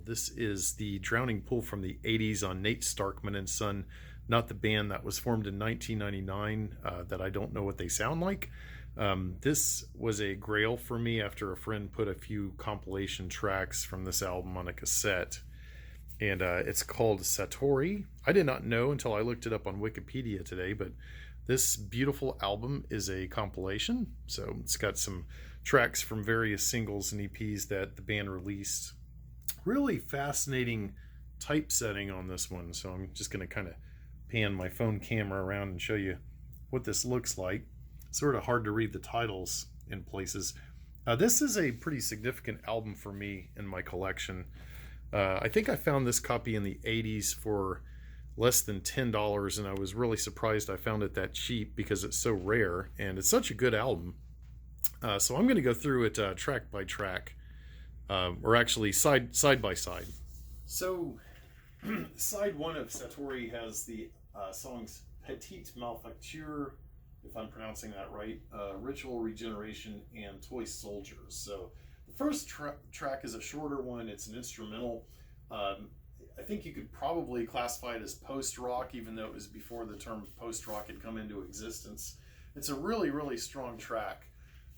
This is the Drowning Pool from the 80s on Nate Starkman and Son, not the band that was formed in 1999 that I don't know what they sound like. This was a grail for me after a friend put a few compilation tracks from this album on a cassette. And it's called Satori. I did not know until I looked it up on Wikipedia today, but this beautiful album is a compilation. So it's got some tracks from various singles and EPs that the band released. Really fascinating typesetting on this one. So I'm just going to kind of pan my phone camera around and show you what this looks like. Sort of hard to read the titles in places. This is a pretty significant album for me in my collection. I think I found this copy in the 80s for less than $10, and I was really surprised I found it that cheap because it's so rare, and it's such a good album. So I'm going to go through it track by track, or actually side by side. So side one of Satori has the songs Petite Malfacture, if I'm pronouncing that right, Ritual Regeneration, and Toy Soldiers. So the first track is a shorter one. It's an instrumental. I think you could probably classify it as post-rock, even though it was before the term post-rock had come into existence. It's a really, really strong track.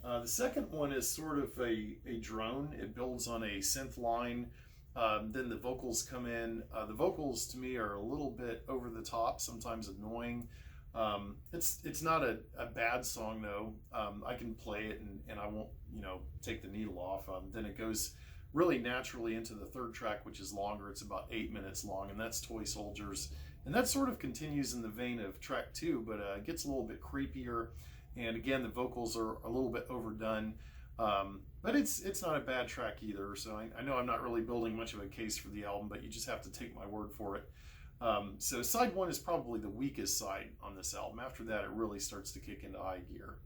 The second one is sort of a drone. It builds on a synth line. Then the vocals come in. The vocals, to me, are a little bit over the top, sometimes annoying. It's not a bad song, though. I can play it and I won't, take the needle off. Then it goes really naturally into the third track, which is longer. It's about 8 minutes long, and that's Toy Soldiers. And that sort of continues in the vein of track 2, but it gets a little bit creepier. And again, the vocals are a little bit overdone. But it's not a bad track either. So I know I'm not really building much of a case for the album, but you just have to take my word for it. So side one is probably the weakest side on this album. After that, it really starts to kick into high gear.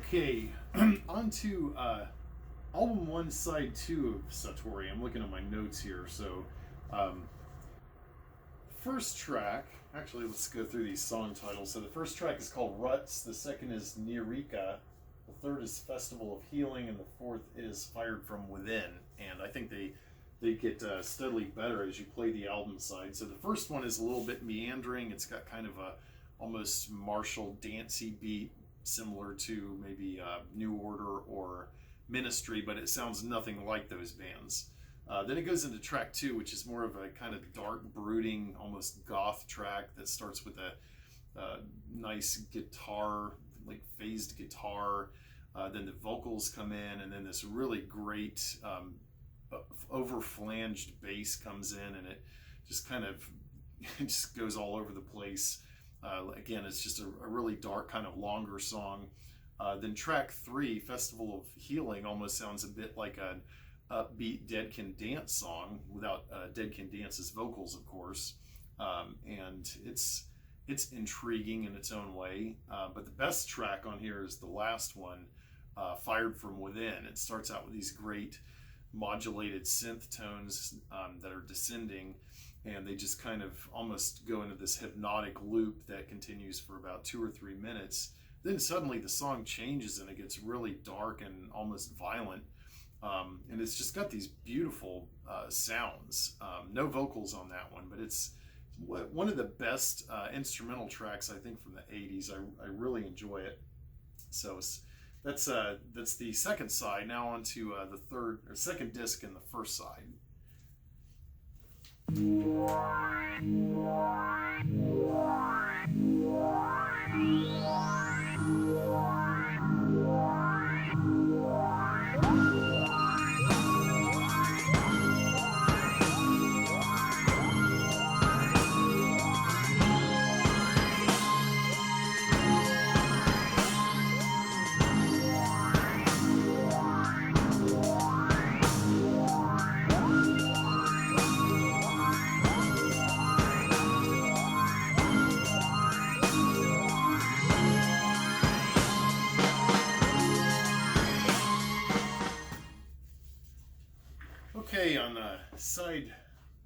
Okay, on to album 1, side 2 of Satori. I'm looking at my notes here. So, first track, actually, let's go through these song titles. So, the first track is called Ruts, the second is Nirika, the third is Festival of Healing, and the fourth is Fired from Within. And I think they get steadily better as you play the album side. So, the first one is a little bit meandering. It's got kind of a almost martial dancey beat, similar to maybe New Order or Ministry, but it sounds nothing like those bands. Then it goes into track 2, which is more of a kind of dark, brooding, almost goth track that starts with a nice guitar, like phased guitar. Then the vocals come in, and then this really great over-flanged bass comes in, and it just kind of it just goes all over the place. Again, it's just a really dark, kind of longer song. Then track 3, Festival of Healing, almost sounds a bit like an upbeat Dead Can Dance song, without Dead Can Dance's vocals, of course. And it's intriguing in its own way. But the best track on here is the last one, Fired from Within. It starts out with these great modulated synth tones that are descending, and they just kind of almost go into this hypnotic loop that continues for about 2 or 3 minutes. Then suddenly the song changes and it gets really dark and almost violent. And it's just got these beautiful sounds. No vocals on that one, but it's one of the best instrumental tracks, I think, from the 80s. I really enjoy it. So that's the second side. Now on to the second disc and the first side.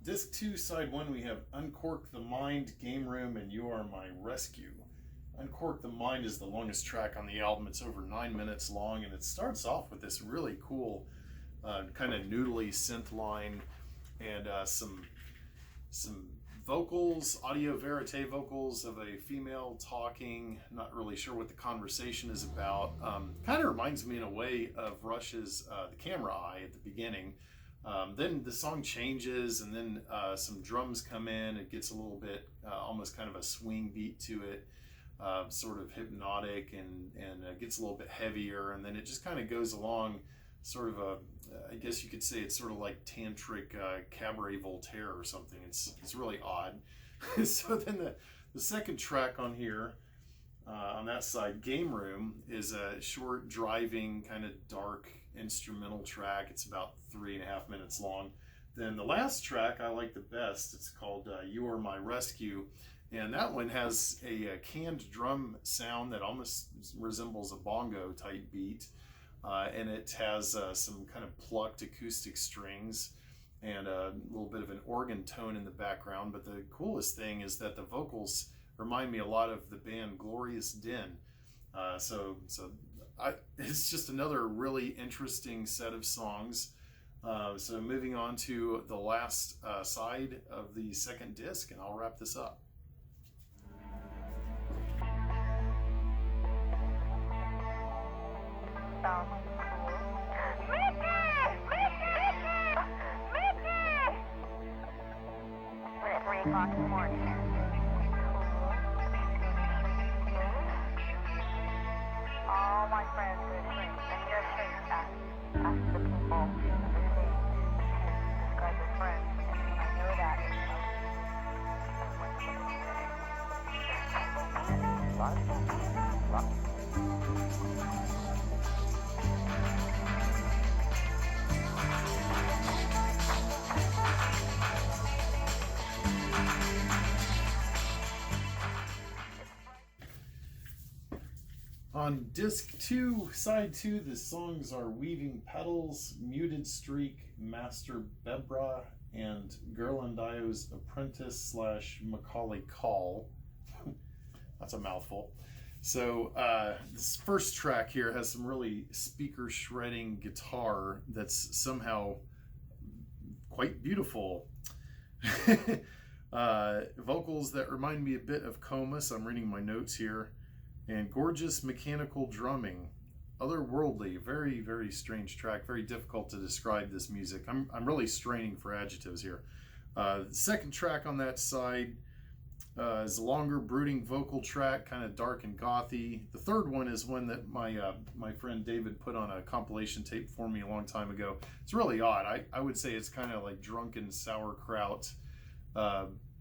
Disc 2, Side 1, we have Uncork the Mind, Game Room, and You Are My Rescue. Uncork the Mind is the longest track on the album. It's over 9 minutes long, and it starts off with this really cool kind of noodly synth line and some vocals, audio verite vocals of a female talking. Not really sure what the conversation is about. Kind of reminds me in a way of Rush's The Camera Eye at the beginning. Then the song changes, and then some drums come in. It gets a little bit almost kind of a swing beat to it, sort of hypnotic, and gets a little bit heavier, and then it just kind of goes along sort of a, I guess you could say it's sort of like tantric cabaret Voltaire or something. It's really odd. So then the second track on here, on that side, Game Room, is a short driving kind of dark instrumental track. It's about 3.5 minutes long. Then the last track I like the best. It's called You Are My Rescue, and that one has a canned drum sound that almost resembles a bongo type beat. And it has some kind of plucked acoustic strings and a little bit of an organ tone in the background. But the coolest thing is that the vocals remind me a lot of the band Glorious Den. It's just another really interesting set of songs. So moving on to the last side of the second disc, and I'll wrap this up. At 3 o'clock in the morning. All my friends are asleep, and you're asleep. Ask the people in the scene. Describe your friends, and I know that. On disc 2, side 2, the songs are Weaving Petals, Muted Streak, Master Bebra, and Gerlandio's Apprentice / Macaulay Call. That's a mouthful. So this first track here has some really speaker shredding guitar that's somehow quite beautiful. Vocals that remind me a bit of Comus. I'm reading my notes here. And gorgeous mechanical drumming. Otherworldly, very, very strange track. Very difficult to describe this music. I'm really straining for adjectives here. The second track on that side is a longer, brooding vocal track, kind of dark and gothy. The third one is one that my friend David put on a compilation tape for me a long time ago. It's really odd. I would say it's kind of like drunken sauerkraut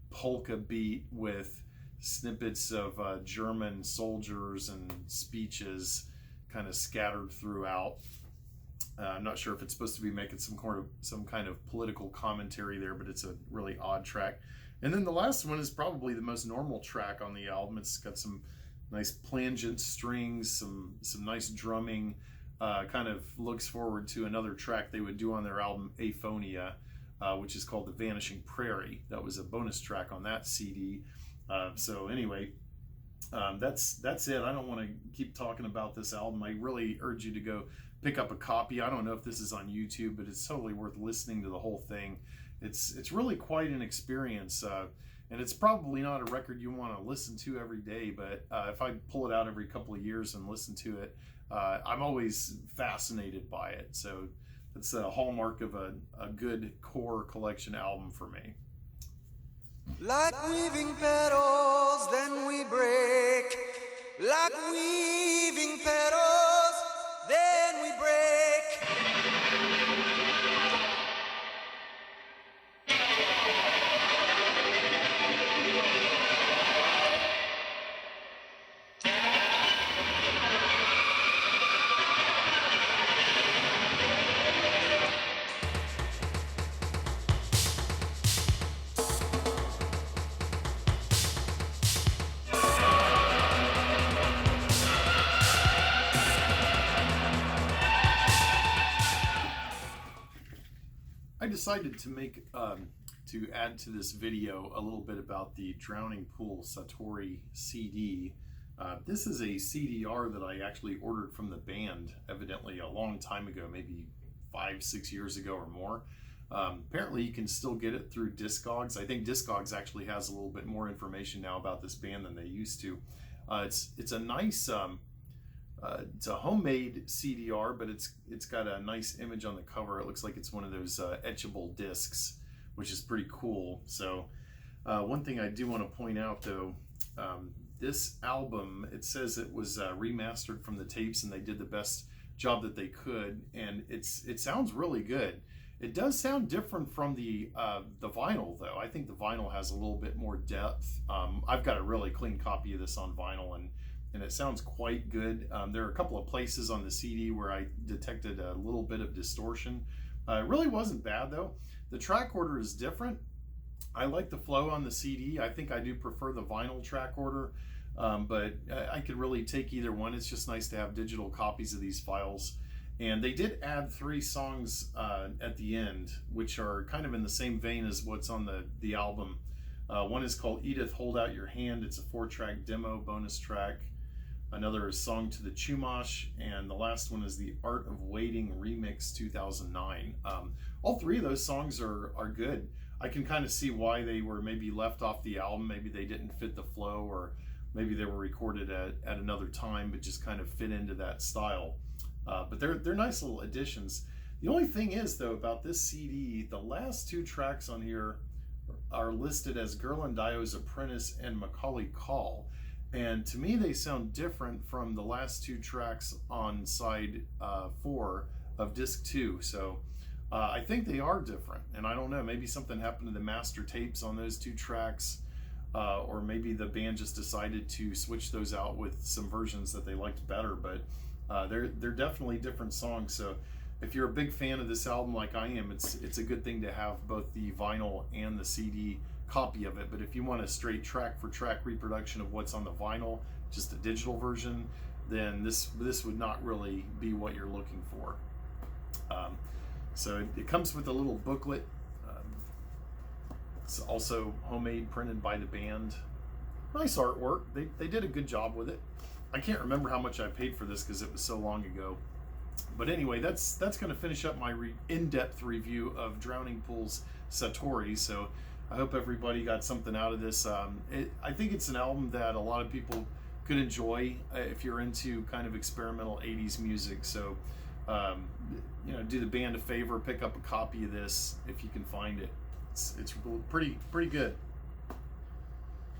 polka beat with snippets of German soldiers and speeches kind of scattered throughout. I'm not sure if it's supposed to be making some kind of political commentary there, but it's a really odd track. And then the last one is probably the most normal track on the album. It's got some nice plangent strings, some nice drumming. Kind of looks forward to another track they would do on their album Aphonia, which is called The Vanishing Prairie. That was a bonus track on that CD. So anyway, that's it. I don't want to keep talking about this album. I really urge you to go pick up a copy. I don't know if this is on YouTube, but it's totally worth listening to the whole thing. It's really quite an experience, and it's probably not a record you want to listen to every day, but if I pull it out every couple of years and listen to it, I'm always fascinated by it. So it's a hallmark of a good core collection album for me. Like weaving petals, then we break. Like weaving petals, then we break. I decided to make to add to this video a little bit about the Drowning Pool Satori CD. This is a CDR that I actually ordered from the band, evidently a long time ago, maybe 5-6 years ago or more. Apparently you can still get it through Discogs. I think Discogs actually has a little bit more information now about this band than they used to. It's a nice, it's a homemade CDR, but it's got a nice image on the cover. It looks like it's one of those etchable discs, which is pretty cool. So one thing I do want to point out though, this album, it says it was remastered from the tapes and they did the best job that they could, and it sounds really good. It does sound different from the vinyl though. I think the vinyl has a little bit more depth. I've got a really clean copy of this on vinyl, and it sounds quite good. There are a couple of places on the CD where I detected a little bit of distortion. It really wasn't bad though. The track order is different. I like the flow on the CD. I think I do prefer the vinyl track order, but I could really take either one. It's just nice to have digital copies of these files. And they did add 3 songs at the end, which are kind of in the same vein as what's on the album. One is called Edith, Hold Out Your Hand. It's a 4-track demo bonus track. Another is Song to the Chumash, and the last one is the Art of Waiting Remix 2009. All 3 of those songs are good. I can kind of see why they were maybe left off the album. Maybe they didn't fit the flow, or maybe they were recorded at another time but just kind of fit into that style. But they're nice little additions. The only thing is though about this CD, the last 2 tracks on here are listed as Ghirlandio's Apprentice and Macaulay Call. And to me, they sound different from the last 2 tracks on side 4 of disc 2. So I think they are different. And I don't know, maybe something happened to the master tapes on those 2 tracks, or maybe the band just decided to switch those out with some versions that they liked better. But they're definitely different songs. So if you're a big fan of this album like I am, it's a good thing to have both the vinyl and the CD copy of it. But if you want a straight track for track reproduction of what's on the vinyl, just a digital version, then this would not really be what you're looking for. So it comes with a little booklet. It's also homemade, printed by the band. Nice artwork. They did a good job with it. I can't remember how much I paid for this because it was so long ago. But anyway, that's going to finish up my in-depth review of Drowning Pool's Satori. So I hope everybody got something out of this. I think it's an album that a lot of people could enjoy if you're into kind of experimental 80s music. So, do the band a favor, pick up a copy of this if you can find it. It's pretty good.